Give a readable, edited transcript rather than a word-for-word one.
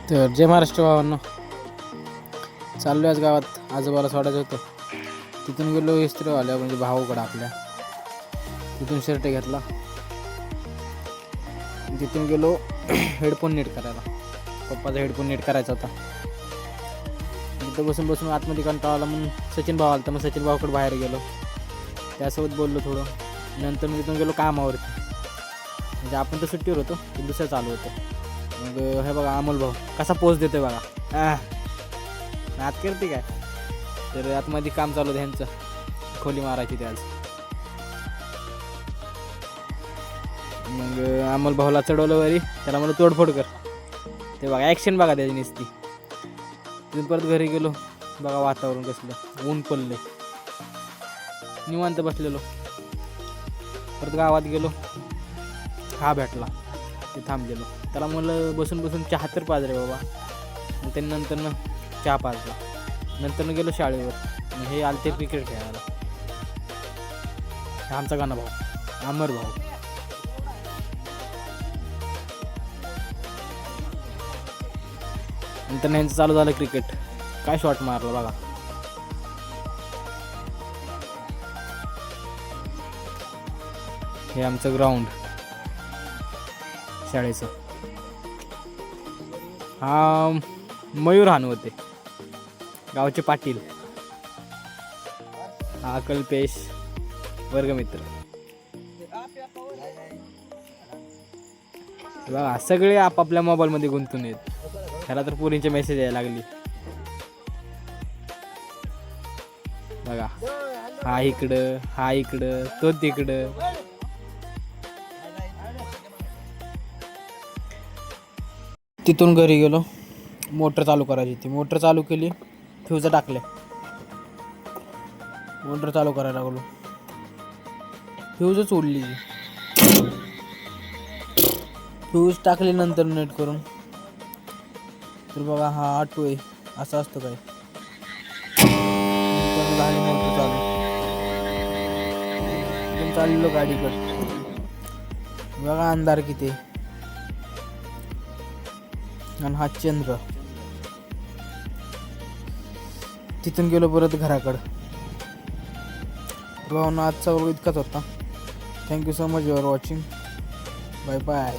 तर जय महाराष्ट्र भावांनो, चाललो आज गावात आजोबाला सोडायचं होतं. तिथून गेलो इस्त्रीवाल्या म्हणजे भावाकडं आपल्या, तिथून शर्ट घेतला. तिथून गेलो हेडफोन नीट करायला, पप्पाचा हेडफोन नीट करायचा होता. तिथं बसून बसून आतमध्ये कंटाळा आला म्हणून सचिन भाव आला, तर मग सचिन भावाकडे बाहेर गेलो, त्यासोबत बोललो थोडं. नंतर मी तिथून गेलो कामावरती, म्हणजे आपण तर सुट्टीवर होतो, पण दुसरं चालू होतं. मग हे बघा अमोल भाऊ कसा पोस्ट देतोय बघा, नात करते काय. तर आतमध्ये काम चालू होतं ह्यांचं, खोली मारायची ते आज. मग अमोल भाऊला चढवलं वरी, त्याला मला तोडफोड कर. ते बघा ॲक्शन बघा त्याची नुसती. तिथून परत घरी गेलो, बघा वातावरण कसलं, ऊन पडले, निवांत बसलेलो. परत गावात गेलो, हा भेटला, ते थांबलेलो. त्याला म्हणलं बसून बसून चहा तर पाज रे बाबा. मग त्यांनी नंतरनं चहा पाजला. नंतरनं गेलो शाळेवर, मग हे आले ते क्रिकेट खेळायला. आमचा गाणं भाऊ अमर भाऊ. नंतर यांचं चालू झालं क्रिकेट. काय शॉट मारला बघा. हे आमचं ग्राउंड शाळेचं. हा मयूर हानू होते, गावचे पाटील. हा कल्पेश, वर्गमित्र. बघा सगळे आपापल्या मोबाईलमध्ये गुंतून आहेत. त्याला तर पोरींचे मेसेज यायला लागली बघा. हा इकडं, हा इकडं, तो तिकडं. तिथून घरी गेलो, मोटर चालू करायची ती. मोटर चालू केली, फ्यूज टाकले, मोटर चालू करायला लागलो, फ्यूजच उडली. फ्यूज टाकली नंतर नेट करून. तर बघा हा ऑटो आहे, असं असतं काय. झाली मोटर चालू, चाललो गाडीकडे. बघा अंधार किती, आणि हा चंद्र. तिथून गेलो परत घराकडं. भावना आजचा व्हिडिओ इतकाच होता. Thank you so much your watching. Bye bye.